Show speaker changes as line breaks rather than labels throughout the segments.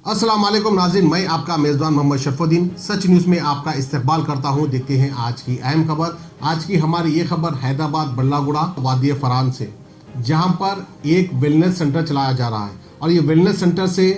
अस्सलाम वालेकुम नाज़रीन, मैं आपका मेज़बान मोहम्मद शरफुद्दीन सच न्यूज़ में आपका इस्तकबाल करता हूं। देखते हैं आज की अहम खबर। आज की हमारी ये खबर हैदराबाद बल्लागुड़ा वादी फरान से, जहां पर एक वेलनेस सेंटर चलाया जा रहा है और ये वेलनेस सेंटर से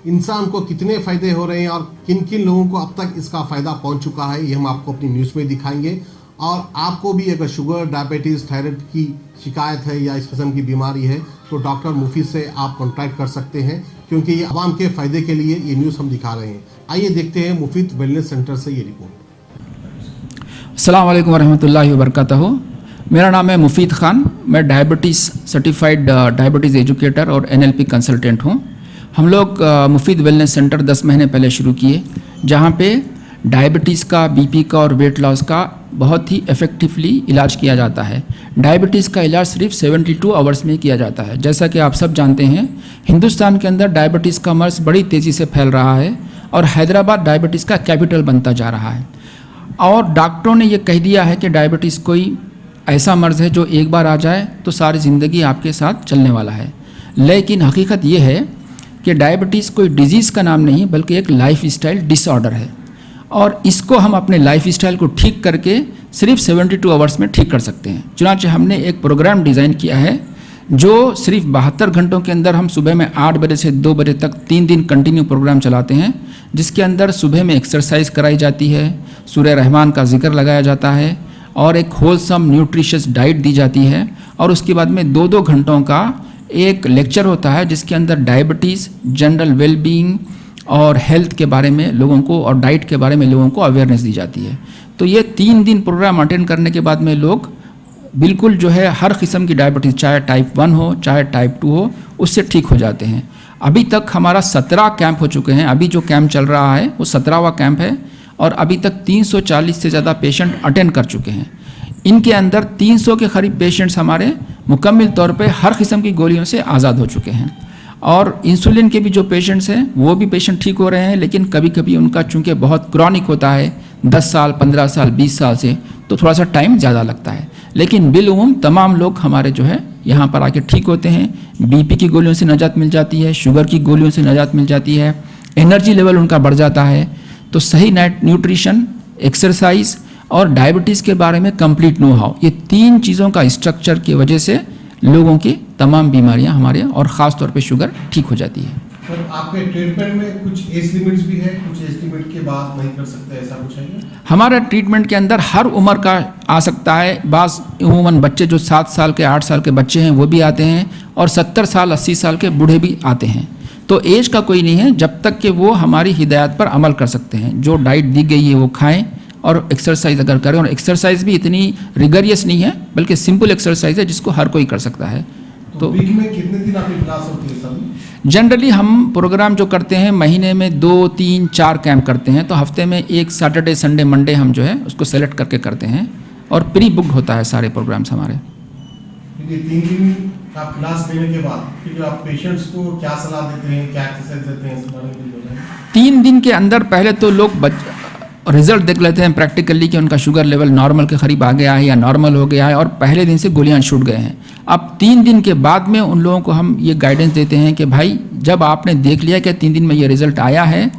इंसान को कितने फ़ायदे हो रहे हैं और किन किन लोगों को अब तक इसका फ़ायदा पहुंच चुका है, ये हम आपको अपनी न्यूज़ में दिखाएंगे। और आपको भी अगर शुगर, डायबिटीज़, थायराइड की शिकायत है या इस किस्म की बीमारी है तो डॉक्टर मुफीद से आप कॉन्टैक्ट कर सकते हैं, क्योंकि ये आवाम के फ़ायदे के लिए ये न्यूज़ हम दिखा रहे हैं। आइए देखते हैं मुफीद वेलनेस सेंटर से ये रिपोर्ट।
अस्सलाम वालेकुम वरहमतुल्लाहि वबरकातुहू। मेरा नाम है मुफीद ख़ान। मैं डायबिटीज़ सर्टिफाइड डायबिटीज़ एजुकेटर और NLP कंसल्टेंट हूँ। हम लोग मुफीद वेलनेस सेंटर 10 महीने पहले शुरू किए, जहाँ पे डायबिटीज़ का, BP का और वेट लॉस का बहुत ही इफ़ेक्टिवली इलाज किया जाता है। डायबिटीज़ का इलाज सिर्फ 72 आवर्स में किया जाता है। जैसा कि आप सब जानते हैं, हिंदुस्तान के अंदर डायबिटीज़ का मर्ज़ बड़ी तेज़ी से फैल रहा है और हैदराबाद डायबिटीज़ का कैपिटल बनता जा रहा है। और डॉक्टरों ने ये कह दिया है कि डायबिटीज़ कोई ऐसा मर्ज़ है जो एक बार आ जाए तो सारी ज़िंदगी आपके साथ चलने वाला है। लेकिन हकीकत ये है कि डायबिटीज़ कोई डिजीज़ का नाम नहीं, बल्कि एक लाइफ स्टाइल डिसऑर्डर है और इसको हम अपने लाइफ स्टाइल को ठीक करके सिर्फ 72 आवर्स में ठीक कर सकते हैं। चुनांचे हमने एक प्रोग्राम डिज़ाइन किया है जो सिर्फ 72 घंटों के अंदर हम सुबह में 8 बजे से 2 बजे तक 3 दिन कंटिन्यू प्रोग्राम चलाते हैं, जिसके अंदर सुबह में एक्सरसाइज कराई जाती है, सूर्य रहमान का जिक्र लगाया जाता है और एक होलसम न्यूट्रिशियस डाइट दी जाती है। और उसके बाद में 2-2 घंटों का एक लेक्चर होता है जिसके अंदर डायबिटीज़, जनरल वेलबींग और हेल्थ के बारे में लोगों को और डाइट के बारे में लोगों को अवेयरनेस दी जाती है। तो ये 3 दिन प्रोग्राम अटेंड करने के बाद में लोग बिल्कुल जो है हर किस्म की डायबिटीज़, चाहे टाइप 1 हो चाहे टाइप 2 हो, उससे ठीक हो जाते हैं। अभी तक हमारा 17 कैंप हो चुके हैं। अभी जो कैंप चल रहा है वो 17वां कैंप है और अभी तक 340 से ज़्यादा पेशेंट अटेंड कर चुके हैं। इनके अंदर 300 के करीब पेशेंट्स हमारे मुकम्मल तौर पे हर किस्म की गोलियों से आज़ाद हो चुके हैं। और इंसुलिन के भी जो पेशेंट्स हैं वो भी पेशेंट ठीक हो रहे हैं, लेकिन कभी कभी उनका चूँकि बहुत क्रॉनिक होता है, 10 साल, 15 साल, 20 साल से, तो थोड़ा सा टाइम ज़्यादा लगता है। लेकिन बिलउम तमाम लोग हमारे जो है यहाँ पर आके ठीक होते हैं। BP की गोलियों से निजात मिल जाती है, शुगर की गोलियों से निजात मिल जाती है, एनर्जी लेवल उनका बढ़ जाता है। तो सही न्यूट्रिशन, एक्सरसाइज और डायबिटीज़ के बारे में कंप्लीट नो हाउ, ये 3 चीज़ों का स्ट्रक्चर की वजह से लोगों की तमाम बीमारियां हमारे और ख़ास तौर पे शुगर ठीक हो जाती है।
सर, आपके ट्रीटमेंट में कुछ एज लिमिट्स भी है, कुछ एज लिमिट के बाद नहीं कर सकते, ऐसा कुछ है?
हमारा ट्रीटमेंट के अंदर हर उम्र का आ सकता है। बास उमूमन बच्चे जो 7 साल के, 8 साल के बच्चे हैं वो भी आते हैं और 70 साल, 80 साल के बूढ़े भी आते हैं। तो एज का कोई नहीं है, जब तक कि वो हमारी हिदायत पर अमल कर सकते हैं। जो डाइट दी गई है वो खाएँ और एक्सरसाइज अगर करें, और एक्सरसाइज भी इतनी रिगरियस नहीं है, बल्कि सिंपल एक्सरसाइज है जिसको हर कोई कर सकता है।
तो वीक में कितने दिन आपकी क्लास होती है सर?
जनरली हम प्रोग्राम जो करते हैं महीने में 2, 3, 4 कैंप करते हैं। तो हफ्ते में एक सैटरडे, संडे, मंडे हम जो है उसको सेलेक्ट करके करते हैं और प्री बुक्ड होता है सारे प्रोग्राम्स हमारे।
3 दिन आप क्लास लेने के बाद फिर आप पेशेंट्स को क्या सलाह देते हैं, क्या एक्सरसाइज देते हैं, इस बारे में?
3 दिन के अंदर पहले तो लोग रिजल्ट देख लेते हैं प्रैक्टिकली कि उनका शुगर लेवल नॉर्मल के करीब आ गया है या नॉर्मल हो गया है और पहले दिन से गोलियां छूट गए हैं। अब 3 दिन के बाद में उन लोगों को हम ये गाइडेंस देते हैं कि भाई जब आपने देख लिया कि 3 दिन में ये रिज़ल्ट आया है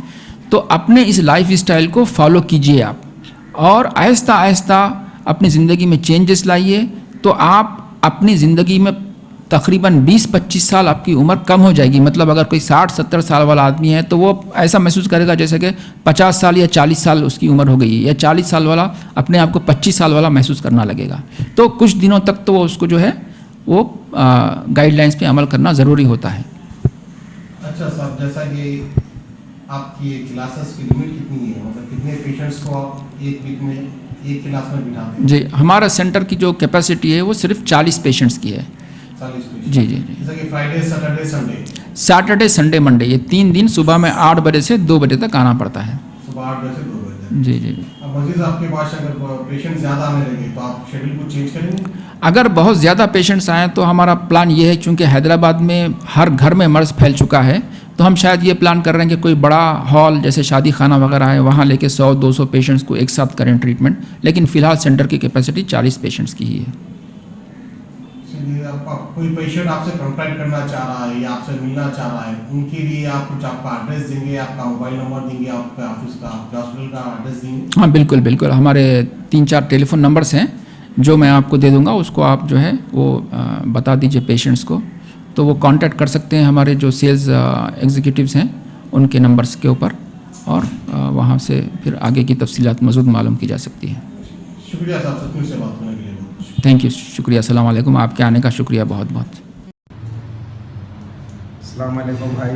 तो अपने इस लाइफ स्टाइल को फॉलो कीजिए आप और आहिस्ता आहिस्ता अपनी ज़िंदगी में चेंजेस लाइए। तो आप अपनी ज़िंदगी में तकरीबन 20-25 साल आपकी उम्र कम हो जाएगी। मतलब अगर कोई 60-70 साल वाला आदमी है तो वो ऐसा महसूस करेगा जैसे कि 50 साल या 40 साल उसकी उम्र हो गई है, या 40 साल वाला अपने आप को 25 साल वाला महसूस करना लगेगा। तो कुछ दिनों तक तो वो उसको जो है वो गाइडलाइंस पे अमल करना ज़रूरी होता है।
अच्छा साहब, जैसा कि आपकी क्लासेस की लिमिट कितनी है, मतलब कितने पेशेंट्स को आप एक वीक में एक क्लास में बिठाते हैं?
जी, हमारा सेंटर की जो कैपेसिटी है वो सिर्फ 40 पेशेंट्स की है।
40 पेशेंट?
जी जी जी।
जैसा कि Friday, Saturday, Sunday?
Saturday, Sunday, Monday, ये 3 दिन सुबह में 8 बजे से 2 बजे तक आना पड़ता है।
सुबह 8 बजे से 2 बजे तक?
जी जी।
अब मजीद आपके पास अगर पेशेंट ज़्यादा आने लगे तो आप शेड्यूल को चेंज करेंगे?
अगर बहुत ज़्यादा पेशेंट्स आएँ तो हमारा प्लान ये है, क्योंकि हैदराबाद में हर घर में मर्ज़ फैल चुका है, तो हम शायद ये प्लान कर रहे हैं कि कोई बड़ा हॉल जैसे शादी खाना वगैरह है वहाँ लेके 100-200 पेशेंट्स को एक साथ करें ट्रीटमेंट। लेकिन फ़िलहाल सेंटर की कैपेसिटी 40 पेशेंट्स की ही है।
कोई पेशेंट आपसे कांटेक्ट करना चाह रहा है या आपसे मिलना चाह रहा है, उनके लिए आप कुछ आपका एड्रेस देंगे, आपका मोबाइल नंबर देंगे, आपका ऑफिस का, आपके हॉस्पिटल का एड्रेस देंगे?
हाँ बिल्कुल बिल्कुल, हमारे 3-4 टेलीफोन नंबर्स हैं जो मैं आपको दे दूंगा, उसको आप जो है वो बता दीजिए पेशेंट्स को, तो वो कांटेक्ट कर सकते हैं हमारे जो सेल्स एग्जीक्यूटिव्स हैं उनके नंबर्स के ऊपर, और वहाँ से फिर आगे की तफसीलात मज़ीद मालूम की जा सकती है।
शुक्रिया साहब, सचमुच से बात करने के लिए बहुत।
थैंक यू, शुक्रिया, अस्सलाम वालेकुम, आपके आने का शुक्रिया बहुत बहुत।
अस्सलाम वालेकुम भाई,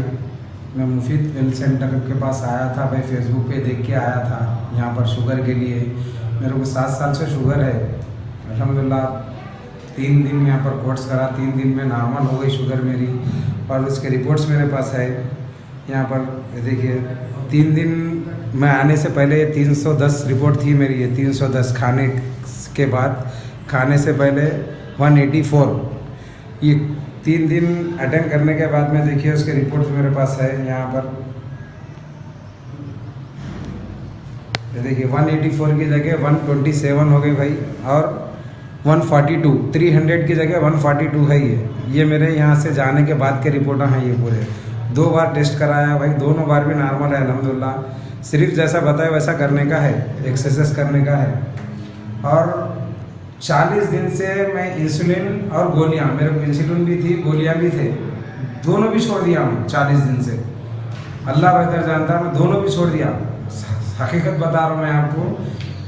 मैं मुफीद वेल सेंटर के पास आया था भाई, फेसबुक पे देख के आया था यहाँ पर शुगर के लिए। मेरे को 7 साल से शुगर है, अल्हम्दुलिल्लाह 3 दिन में यहाँ पर कोर्स करा, 3 दिन में नॉर्मल हो गई शुगर मेरी, और उसके रिपोर्ट्स मेरे पास है यहाँ पर। ये देखिए 3 दिन मैं आने से पहले 310 रिपोर्ट थी मेरी, ये 310 खाने के बाद, खाने से पहले 184, ये 3 दिन अटेंड करने के बाद में देखिए उसके रिपोर्ट मेरे पास है यहाँ पर। ये देखिए 184 की जगह 127 हो गई भाई, और 142, 300 की जगह 142 है ये मेरे यहाँ से जाने के बाद के रिपोर्ट हैं ये पूरे। 2 बार टेस्ट कराया भाई, दोनों बार भी नॉर्मल है अल्हम्दुलिल्लाह। सिर्फ जैसा बताया वैसा करने का है, एक्सरसाइज करने का है। और 40 दिन से मैं इंसुलिन और गोलियां, मेरे को इंसुलिन भी थी, गोलियां भी थे, दोनों भी छोड़ दिया मैं 40 दिन से। अल्लाह बेहतर जानता है, मैं दोनों भी छोड़ दिया, हकीकत बता रहा हूँ मैं आपको।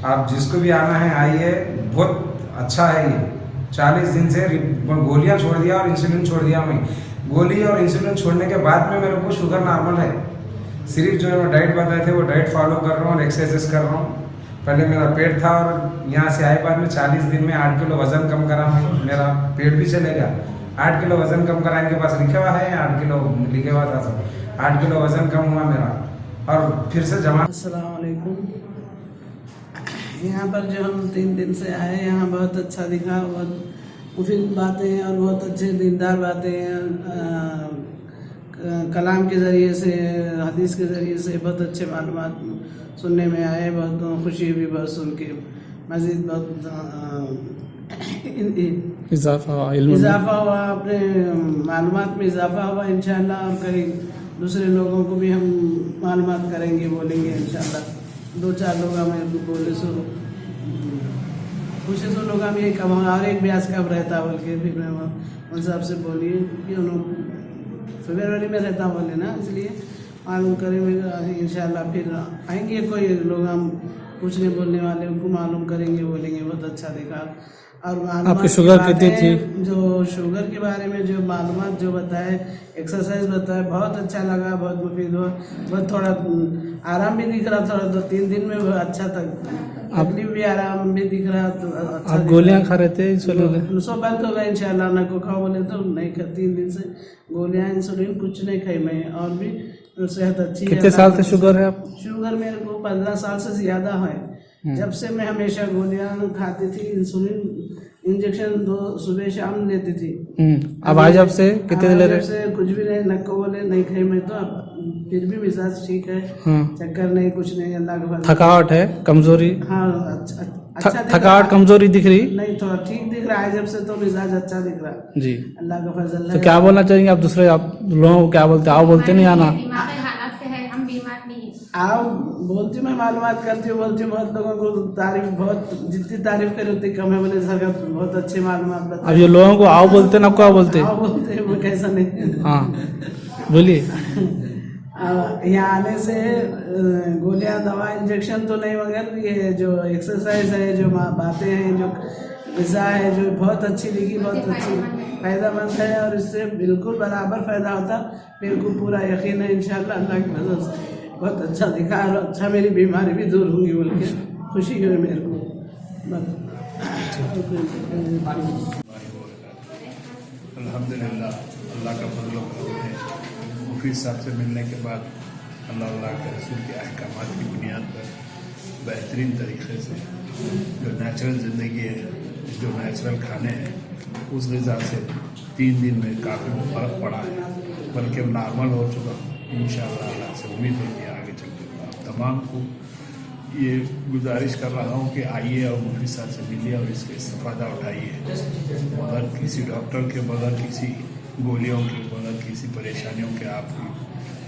आप जिसको भी आना है आइए, बहुत अच्छा है ये। 40 दिन से गोलियां छोड़ दिया और इंसुलिन छोड़ दिया मैं। गोली और इंसुलिन छोड़ने के बाद में मेरे को शुगर नॉर्मल है। सिर्फ जो मैं डाइट बताए थे वो डाइट फॉलो कर रहा हूँ और एक्सरसाइज कर रहा हूँ। पहले मेरा पेट था और यहाँ से आए बाद में 40 दिन में 8 किलो वजन कम करा मैं, मेरा पेट भी चलेगा। 8 किलो वजन कम करा, इनके पास लिखा हुआ है 8 किलो लिखे हुआ था, सब 8 किलो वजन कम हुआ मेरा, और फिर से जमा।
अस्सलाम वालेकुम। यहाँ पर जो हम 3 दिन से आए, यहाँ बहुत अच्छा दिखा, बहुत मुफीद बातें और बहुत अच्छे दीनदार बातें कलाम के ज़रिए से, हदीस के ज़रिए से बहुत अच्छे मालूमात सुनने में आए। बहुत खुशी हुई बहुत सुन के, मज़ीद बहुत इजाफा हुआ, अपने मालूमात में इजाफा हुआ इंशाअल्लाह। और कई दूसरे लोगों को भी हम मालूमात करेंगे, बोलेंगे इंशाअल्लाह। 2-4 लोग हमें बोले सो पूछे तो लोग हम यही कब, और एक ब्याज कब रहता बोल के, फिर मैं उन साहब से बोलिए कि उन्होंने फरवरी में रहता बोले ना, इसलिए मालूम करेंगे इंशाअल्लाह। फिर आएंगे कोई लोग हम पूछने बोलने वाले, उनको मालूम करेंगे, बोलेंगे बहुत अच्छा देखा। और
आपकी शुगर कितनी थी?
जो शुगर के बारे में जो मालूमात जो बताए, एक्सरसाइज बताए, बहुत अच्छा लगा, बहुत मुफीद हुआ। बहुत थोड़ा आराम भी दिख रहा, थोड़ा 2-3 दिन में अच्छा तक तकलीफ भी, आराम भी दिख रहा। तो अच्छा,
आप गोलियां खा रहे थे इंसुलिन?
सो बंद हो गया इंशाल्लाह। ना को खाओ बोले तो नहीं खा, 3 दिन से गोलियां इंसुलिन कुछ नहीं खाई मैं, और भी सेहत अच्छी है।
कितने साल से शुगर है आप?
शुगर मेरे को 15 साल से ज़्यादा है। जब से मैं हमेशा गोलियां खाती थी, इंसुलिन इंजेक्शन 2 सुबह शाम लेती थी।
अब आज जब से कितने ले रहे?
जब से कुछ भी नहीं, नको बोले नहीं खाई मैं, तो अब फिर भी मिजाज ठीक है, चक्कर नहीं, कुछ नहीं, अल्लाह का फजल।
थकावट है, कमजोरी?
हाँ अच्छा दिख
थकावट
रहा।
कमजोरी दिख रही
नहीं, थोड़ा ठीक दिख रहा है जब से, तो मिजाज अच्छा दिख रहा
जी।
अल्लाह का फजल
तो
है।
क्या बोलना चाहेंगे आप दूसरे, आप लोगों को क्या बोलते? आओ बोलते नहीं आना?
दिमागी हालत से है, हम बीमार नहीं हैं।
आओ बोलती हूँ, मैं मालूमात करती हूँ, बोलती हूँ, बहुत लोगों को तारीफ, बहुत जितनी तारीफ करी उतनी कम है। बोले सर बहुत अच्छे मालूमात बताए।
अब ये लोगों को आओ बोलते ना क्या बोलते?
आओ बोलते हैं, वो कैसा नहीं।
हाँ बोलिए।
यहाँ आने से गोलियां, दवा, इंजेक्शन तो नहीं, मगर ये जो एक्सरसाइज है, जो बातें हैं, जो ग़िज़ा है, जो बहुत अच्छी दिखी, बहुत अच्छी फ़ायदेमंद है, और इससे बिल्कुल बराबर फ़ायदा होता। मेरे को पूरा यकीन है इंशाअल्लाह, अल्लाह की मदद से बहुत अच्छा दिखा, और अच्छा मेरी बीमारी भी दूर होंगी बोल के खुशी हुई मेरे को।
अल्हम्दुलिल्लाह, अल्लाह का फजल व करम है। मुफीद साहब से मिलने के बाद अल्लाह के रसूल के अहकामात की बुनियाद पर बेहतरीन तरीके से जो नेचुरल ज़िंदगी है, जो नेचुरल खाने हैं, उस ग़िज़ा से 3 दिन में काफ़ी फ़र्क पड़ा है, बल्कि नॉर्मल हो चुका हूँ। इंशाअल्लाह अल्लाह से उम्मीद है कि आगे चल के आप तमाम को ये गुजारिश कर रहा हूँ कि आइए और मुफ्ती साहब से मिलिए और इसका इस्तेफादा उठाइए। बगैर किसी डॉक्टर के, बगैर किसी गोलियों के, बगैर किसी परेशानियों के आपकी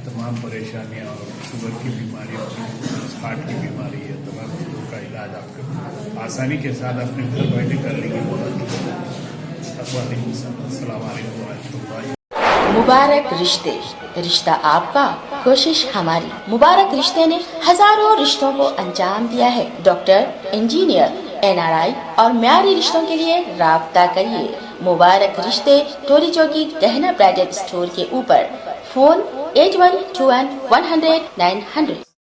तमाम परेशानियाँ और शुगर की बीमारी और हार्ट की बीमारी है, तमाम चीज़ों का इलाज आपके आसानी के साथ अपने घर बैठे कर लेंगे। अस्सलाम वालेकुम रहमतुल्लाहि।
मुबारक रिश्ते, रिश्ता आपका, कोशिश हमारी। मुबारक रिश्ते ने हजारों रिश्तों को अंजाम दिया है। डॉक्टर, इंजीनियर, NRI और म्यारी रिश्तों के लिए राब्ता करिए। मुबारक रिश्ते, टोली चौकी, गहना ब्राइडल स्टोर के ऊपर। फोन 8121 100 900।